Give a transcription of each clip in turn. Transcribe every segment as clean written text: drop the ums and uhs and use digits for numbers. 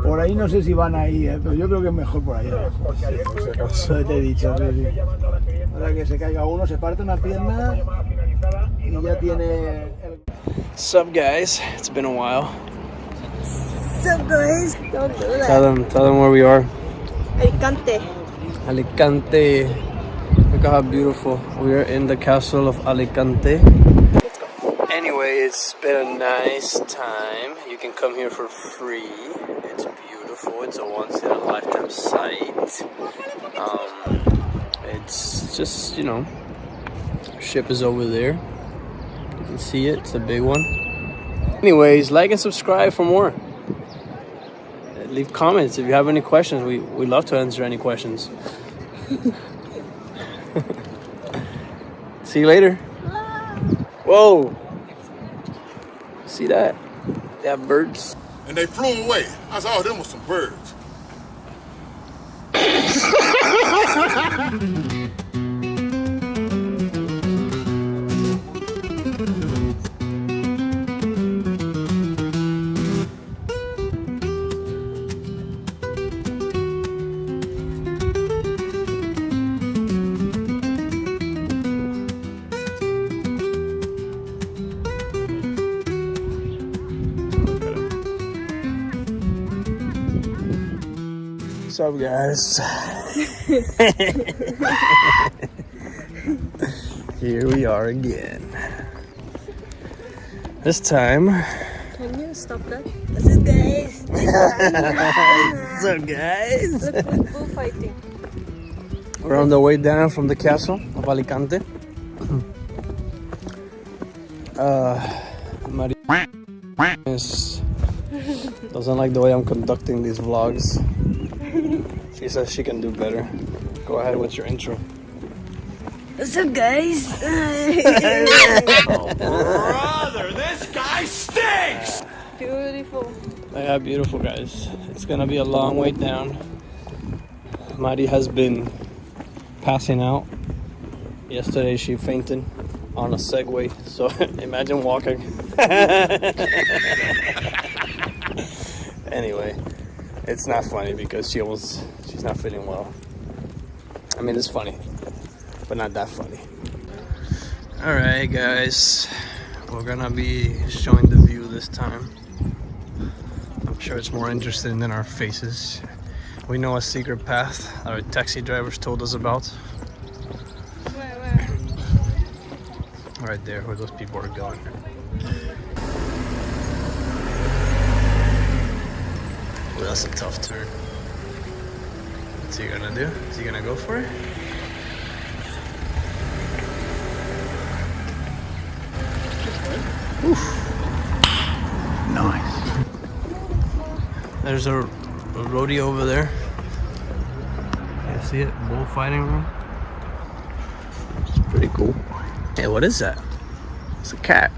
Por ahí no sé si van ahí, pero yo creo que es mejor por allá. Eso te he dicho. Sí. Ahora que se caiga uno, se parte una pierna y ya tiene... What's up, guys? It's been a while. What's up, guys? Don't do that. Tell them where we are. Alicante. Alicante. Look how beautiful. We are in the castle of Alicante. Anyway, it's been a nice time. You can come here for free. It's beautiful. It's a once-in-a-lifetime sight. It's just, you know, our ship is over there. You can see it. It's a big one. Anyways, like and subscribe for more. Leave comments if you have any questions. We love to answer any questions. See you later. Whoa. See that? They have birds. And they flew away. I saw them with some birds. What's up, guys? Here we are again. This time. Can you stop that? What's up, guys? What's up, guys? Look, bullfighting. We're on the way down from the castle of Alicante. Maria doesn't like the way I'm conducting these vlogs. She says she can do better. Go ahead with your intro. What's up, guys? Oh, brother, this guy stinks! Beautiful. Yeah, beautiful, guys. It's gonna be a long way down. Mari has been passing out. Yesterday she fainted on a Segway, so imagine walking. Anyway, it's not funny because she's not feeling well. I mean, it's funny, but not that funny. Alright, guys, we're gonna be showing the view this time. I'm sure it's more interesting than our faces. We know a secret path our taxi drivers told us about. Where? Right there, where those people are going. Well, that's a tough turn. What's he gonna do? Is he gonna go for it? Oof. Nice. There's a rodeo over there. You see it? Bullfighting room. It's pretty cool. Hey, what is that? It's a cat.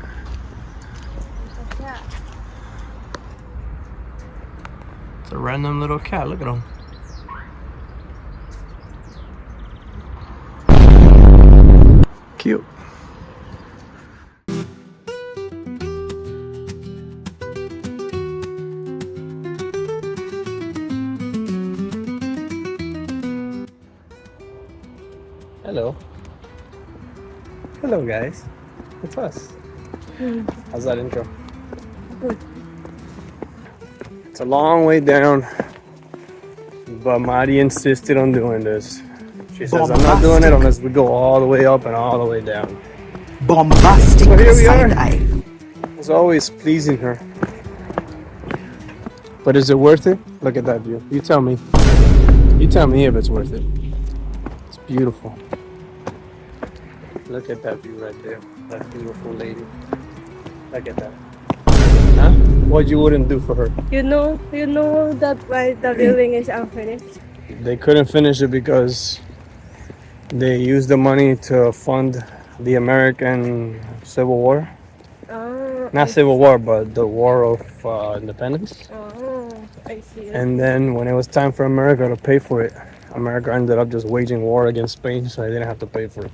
It's a random little cat. Look at him. Cute. Hello. Hello, guys. It's us. How's that intro? Good. It's a long way down, but Mari insisted on doing this. She says, I'm not doing it unless we go all the way up and all the way down. Bombastic So here we are. side-eye. It's always pleasing her. But is it worth it? Look at that view. You tell me. You tell me if it's worth it. It's beautiful. Look at that view right there. That beautiful lady. Look at that. Huh? What you wouldn't do for her? You know that why the building is unfinished. They couldn't finish it because they used the money to fund the American Civil War. Oh, Not Civil War, but the War of Independence. Oh, I see. And then when it was time for America to pay for it, America ended up just waging war against Spain, so they didn't have to pay for it.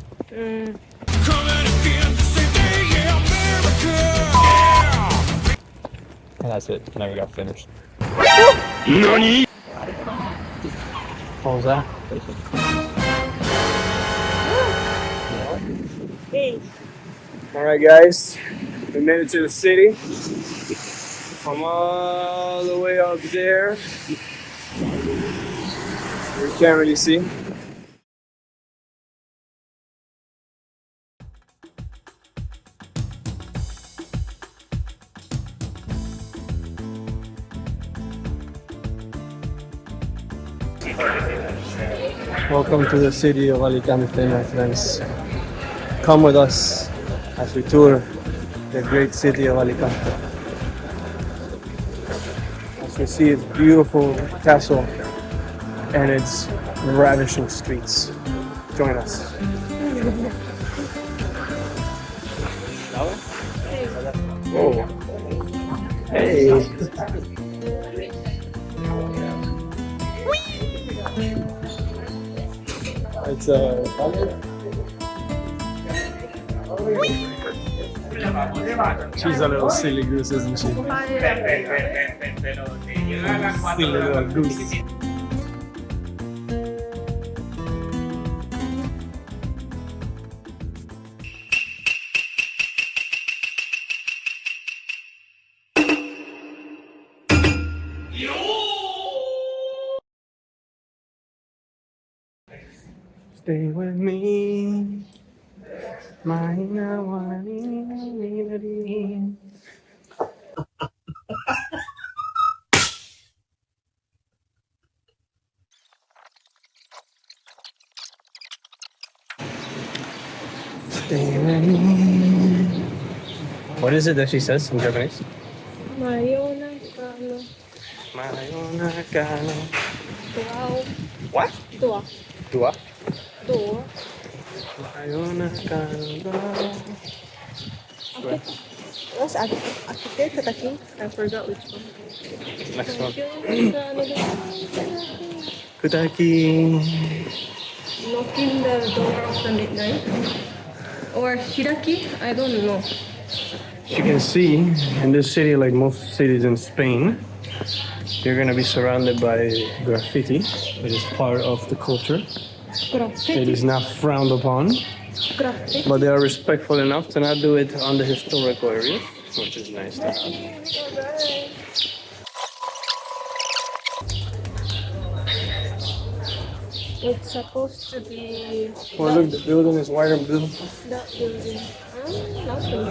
And that's it. Never got finished. NANI?! What was that? Hey. Alright guys, we made it to the city. From all the way up there. You can't really see. Welcome to the city of Alicante, my friends. Come with us as we tour the great city of Alicante. As we see its beautiful castle and its ravishing streets. Join us. Whoa. Hey. It's she's a little silly goose, isn't she? Silly little goose. Stay with me. Stay with me. What is it that she says in Japanese? Mayonakano. Mayonakano. Wow. What? Dua. Dua? Dua. Mayonakano. What's akite? Tataki? I forgot which one. Next one. Mayonakano. Kutaki. Knocking the door of the midnight. Or hiraki? I don't know. You can see in this city, like most cities in Spain, you're gonna be surrounded by graffiti. It is part of the culture. It is not frowned upon, Graffiti. but they are respectful enough to not do it on the historical areas, which is nice to have. It's supposed to be Oh, look, the building is white and blue. that building. Nothing.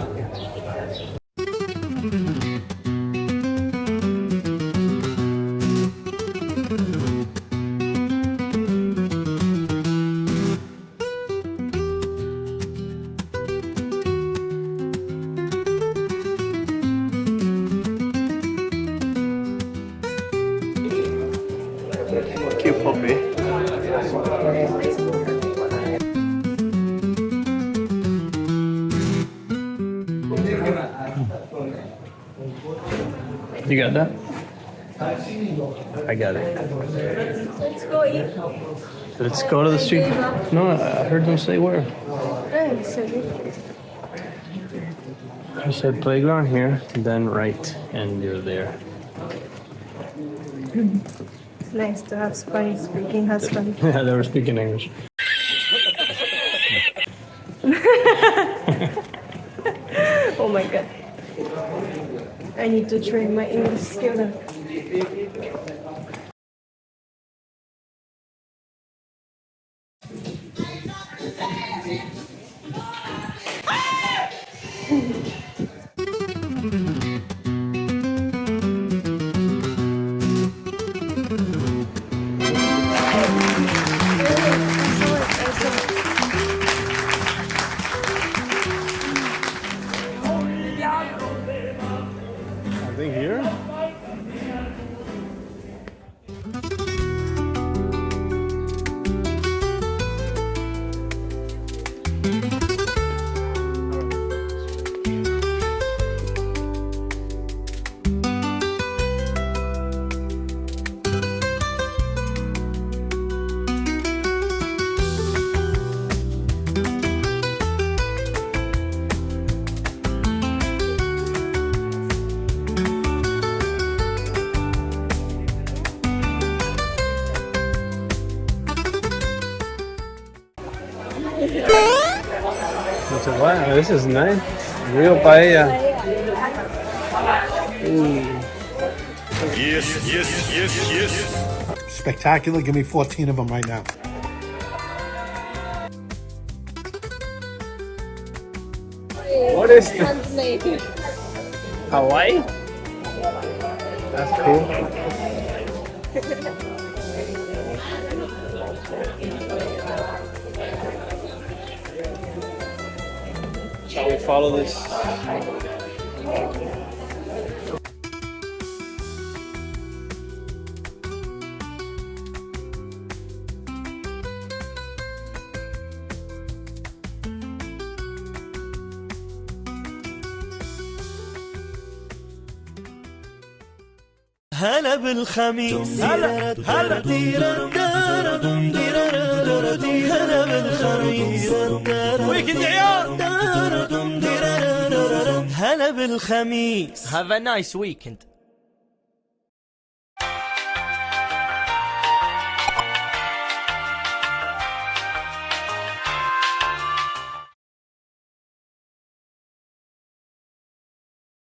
Cute puppy. You got that? I got it. Let's go eat. Let's go to the street. No, I heard them say where. Hey, sorry. I said playground here, then right, and you're there. It's nice to have Spanish-speaking husband. Yeah, they were speaking English. Oh my god. I need to train my English skill now. I think here. Wow, this is nice. Real paella. Yes. Spectacular. Give me 14 of them right now. What is this? Hawaii? That's cool. Shall we follow this? هلا بالخميس هلا هلا هلا بالخميس ويكند عيال هلا بالخميس. Have a nice weekend.